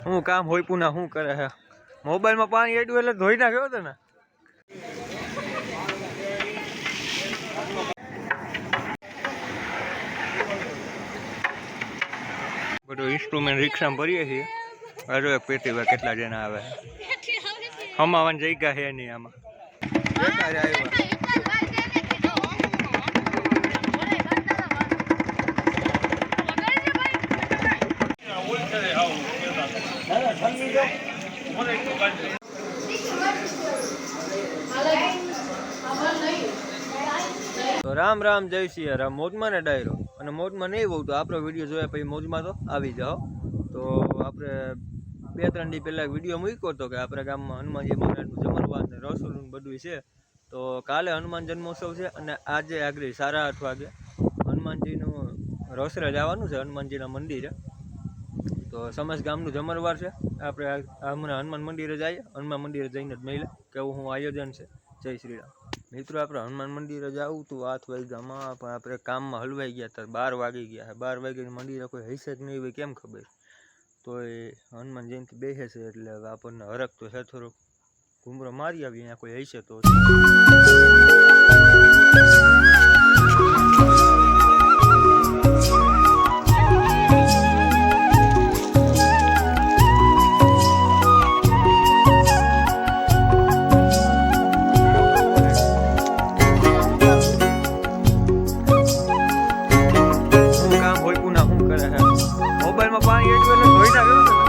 હું કામ હોય પુના શું કરે છે મોબાઈલમાં પાણી એડ્યું એટલે ધોઈ નાખ્યો હતો ને બધું ઇન્સ્ટ્રુમેન્ટ રિક્ષામાં ભરીએ છીએ હજુ એક પેટી કેટલા જણા આવે હમાવાન જગ્યા છે નહીં આમાં તો રામ રામ જય સિયા રામ મોજમાં ને ડાયરો અને મોજમાં નહીં બહુ તો આપણો વિડીયો જોયા પછી મોજમાં તો આવી જાઓ તો આપણે 2-3 દી પહેલાં વિડીયો મૂક્યો હતો કે આપણે ગામમાં હનુમાનજી મહારાજનું જમણવાર ને રસોડું બધું છે તો કાલે હનુમાન જન્મોત્સવ છે અને આજે આગળ 8:30 વાગે હનુમાનજીનું રોસરે જવાનું છે હનુમાનજીના મંદિરે તો સમસ્ત ગામનું જમણવાર છે આપણે હમણાં હનુમાન મંદિરે જઈએ હનુમાન મંદિરે જઈને જ મળ્યા કેવું હું આયોજન છે જય શ્રી રામ મિત્રો આપણે હનુમાન મંદિરે જવું તું 8 વાગ્યામાં પણ આપણે કામમાં હલવાઈ ગયા હતા 12 વાગી ગયા 12 વાગ્યાની મંદિરે કોઈ હશે કે નહીં હોય કેમ ખબર તો એ હનુમાન જયંતિ બેસે છે એટલે હવે આપણને હરખ તો છે થોડોક ઘૂમરો મારી આવી અહીંયા કોઈ હશે તો મોબાઈલમાં પાણી એડ્યું એટલે ધોઈ નાખ્યો હતો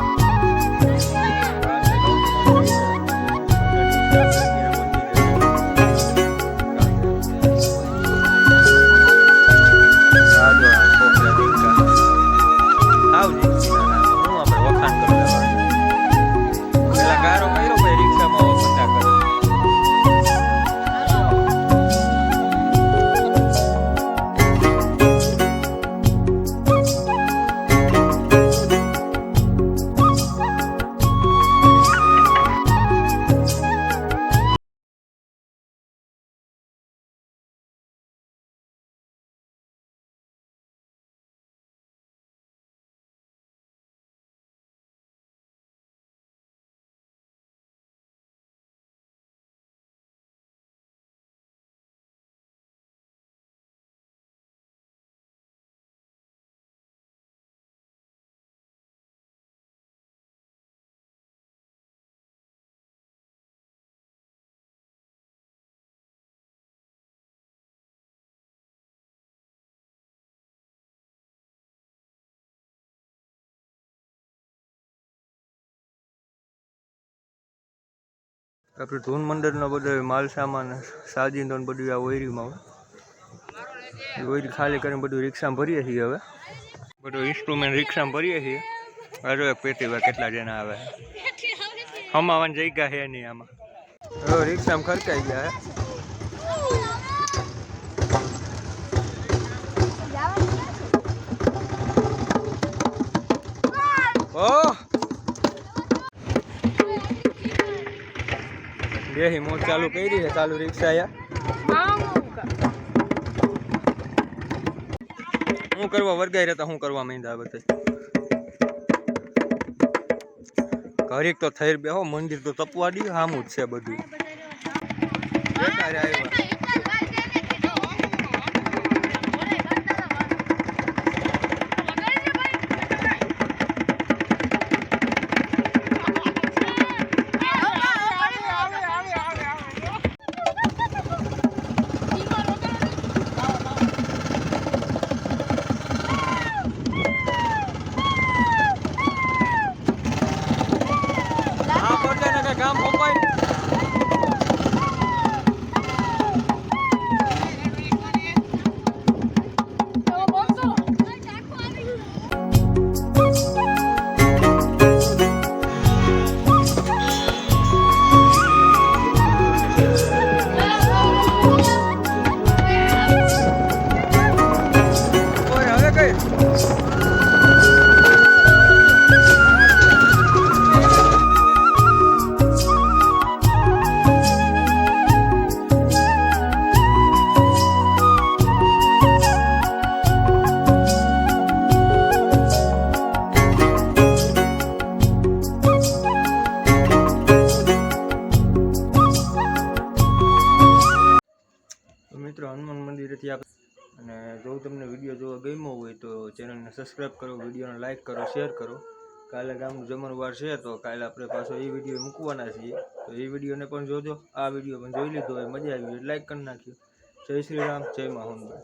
આપણે ધૂન મંડળનો બધો માલ સામાન સાજીનો બધું આ ઓયરીમાં ઓયરી ખાલી કરીને બધું રિક્ષામાં ભરીએ છીએ હવે બધું ઇન્સ્ટ્રુમેન્ટ રિક્ષામાં ભરીએ છીએ હજુ એક પેટી કેટલા જણા આવે હમાવાન જગ્યા છે નહીં આમાં હવે રિક્ષામાં ખર્ચાઈ ગયા ઓહ બેહી મોજ ચાલુ કરી છે ચાલુ રિક્ષા હું કરવા વર્ગાઈ રહેતા હું કરવા માંડ્યા બધા ઘડીક તો થઈ બેહો મંદિર તો તપવા દે સામું જ છે બધું કામ મોબાઈલ જેથી અને જો તમને વિડીયો જોવા ગમ્યો હોય તો ચેનલને સબસ્ક્રાઈબ કરો, વિડીયોને લાઇક કરો, શેર કરો. કાલે ગામનું જમણવાર છે તો કાલે આપણે પાછો એ વિડીયો મૂકવાના છીએ, તો એ વિડીયોને પણ જોજો. આ વિડીયો પણ જોઈ લીધો હોય, મજા આવી હોય લાઇક કરી નાખ્યો. જય શ્રી રામ, જય મા.